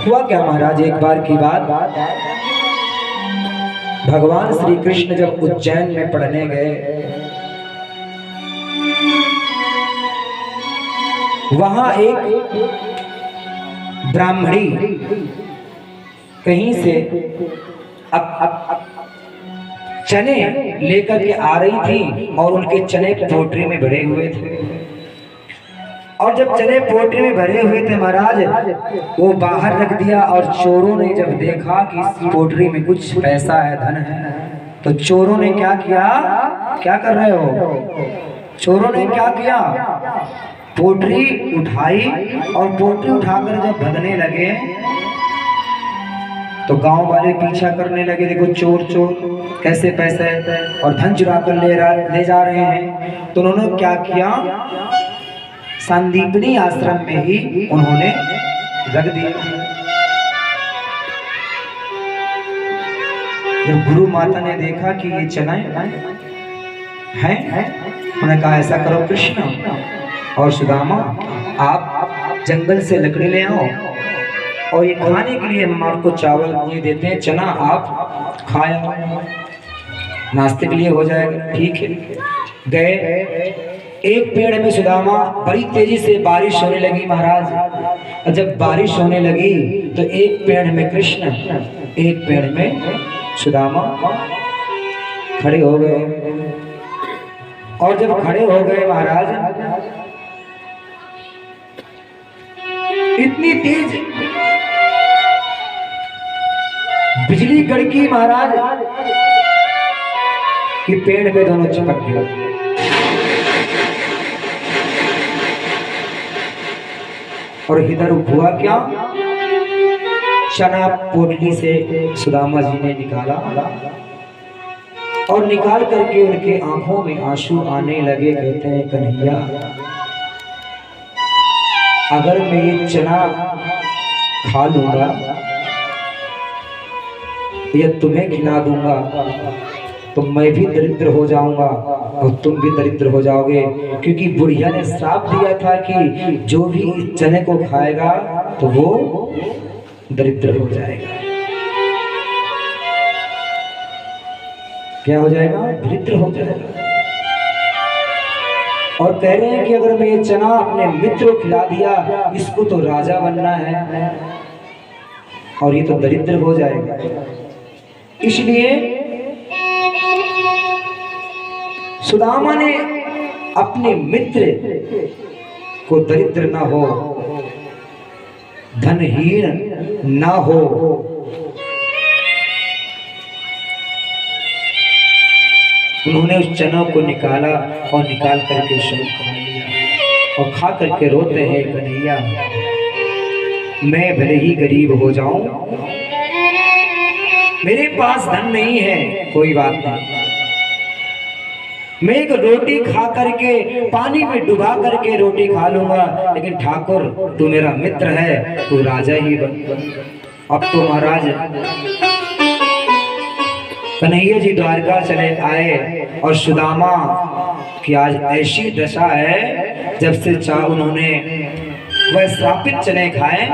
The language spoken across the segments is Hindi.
हुआ क्या महाराज, एक बार की बात, भगवान श्री कृष्ण जब उज्जैन में पढ़ने गए, वहां एक ब्राह्मणी कहीं से अब चने लेकर के आ रही थी और उनके चने पोटरी में भरे हुए थे। और जब चने पोटरी में भरे हुए थे महाराज, वो बाहर रख दिया और चोरों ने जब देखा कि इस पोटरी में कुछ पैसा है, धन है, तो चोरों ने क्या किया, क्या कर रहे हो, चोरों ने क्या किया, पोटरी उठाई और पोटरी उठाकर जब भगने लगे तो गांव वाले पीछा करने लगे, देखो चोर चोर कैसे पैसे और धन चुरा कर ले जा रहे हैं। तो उन्होंने क्या किया, संदीपनी आश्रम में ही उन्होंने रख दिया। जब गुरु माता ने देखा कि ये चना है, उन्होंने कहा ऐसा करो कृष्ण और सुदामा, आप जंगल से लकड़ी ले आओ और ये खाने के लिए हम आपको चावल ये देते हैं, चना आप खाया, नाश्ते के लिए हो जाएगा। ठीक है, गए एक पेड़ में सुदामा, बड़ी तेजी से बारिश होने लगी महाराज। और जब बारिश होने लगी तो एक पेड़ में कृष्ण, एक पेड़ में सुदामा खड़े हो गए। और जब खड़े हो गए महाराज, इतनी तेज बिजली कड़की महाराज कि पेड़ पे दोनों चिपक गए। और इधर हुआ क्या, चना पोटली से सुदामा जी ने निकाला और निकाल करके उनके आंखों में आंसू आने लगे। कहते हैं कन्हैया, अगर मैं ये चना खा लूंगा या तुम्हें खिला दूंगा तो मैं भी दरिद्र हो जाऊंगा और तुम भी दरिद्र हो जाओगे, क्योंकि बुढ़िया ने श्राप दिया था कि जो भी इस चने को खाएगा तो वो दरिद्र हो जाएगा। क्या हो जाएगा, दरिद्र हो जाएगा। और कह रहे हैं कि अगर मैं ये चना अपने मित्र को खिला दिया, इसको तो राजा बनना है और ये तो दरिद्र हो जाएगा। इसलिए सुदामा ने अपने मित्र को दरिद्र ना हो, धनहीन ना हो, उन्होंने उस चना को निकाला और निकाल करके शुरू खा लिया। और खा करके रोते हैं, कन्हैया मैं भले ही गरीब हो जाऊं, मेरे पास धन नहीं है, कोई बात नहीं, मैं एक रोटी खा करके पानी में डुबा करके रोटी खा लूंगा, लेकिन ठाकुर तू मेरा मित्र है, तू राजा ही बन। अब तो महाराज कन्हैया जी द्वारका चले आए और सुदामा की आज ऐसी दशा है, जब से चाह उन्होंने वह श्रापित चने खाए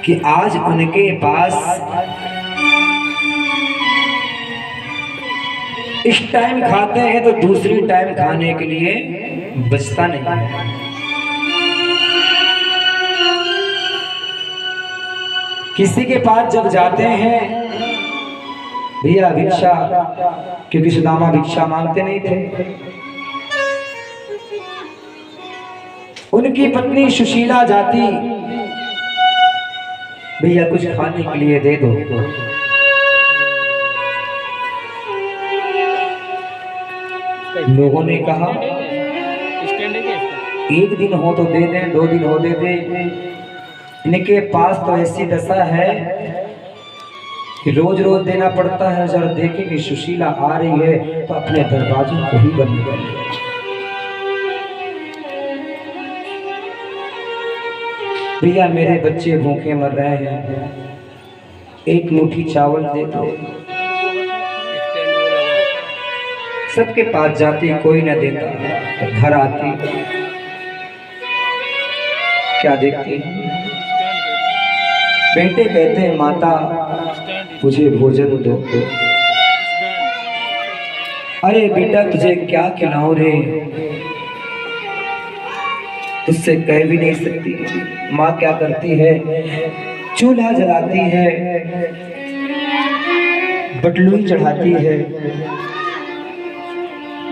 कि आज उनके पास इस टाइम खाते हैं तो दूसरी टाइम खाने के लिए बचता नहीं। किसी के पास जब जाते हैं, भैया भिक्षा, क्योंकि सुदामा भिक्षा मांगते नहीं थे, उनकी पत्नी सुशीला जाती, भैया कुछ खाने के लिए दे दो। लोगों ने कहा एक दिन हो तो दे दें, 2 दिन हो दे दें, इनके पास तो ऐसी दशा है कि रोज रोज देना पड़ता है। जरा देखें कि सुशीला आ रही है तो अपने दरवाजे को ही बंद कर ले। भैया मेरे बच्चे भूखे मर रहे हैं, एक मुट्ठी चावल दे दो। सबके पास जाती, कोई न देता, घर आती क्या देखते हैं? बेटे कहते हैं माता मुझे भोजन दो। अरे बेटा तुझे क्या खिलाऊं रे, तुझसे कह भी नहीं सकती। माँ क्या करती है, चूल्हा जलाती है, बटलुई चढ़ाती है,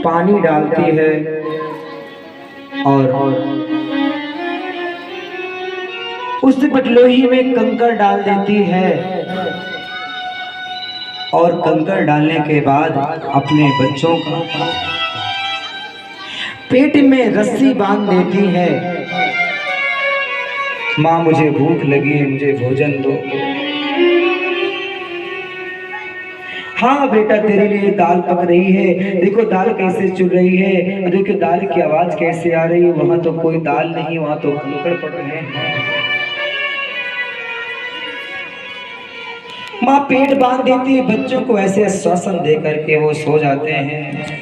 पानी डालती है और उस बटलोही में कंकड़ डाल देती है और कंकड़ डालने के बाद अपने बच्चों का पेट में रस्सी बांध देती है। माँ मुझे भूख लगी है, मुझे भोजन दो। हाँ बेटा तेरे लिए दाल पक रही है, देखो दाल कैसे चुल रही है, देखो दाल की आवाज कैसे आ रही है। वहां तो कोई दाल नहीं, वहां तो कंकड़ पड़ रहे हैं। माँ पेट बांध देती है, बच्चों को ऐसे श्वासन दे करके वो सो जाते हैं।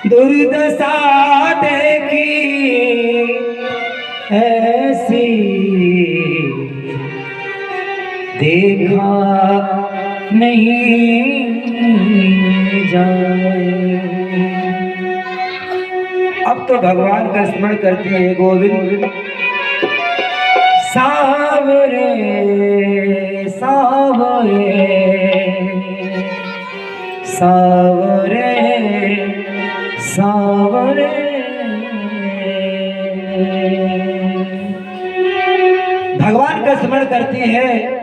दुर्दशा देखी ऐसी देखा नहीं जाए। अब तो भगवान का स्मरण करती है, गोविंद सावरे सावरे सावरे सावरे। भगवान का स्मरण करती है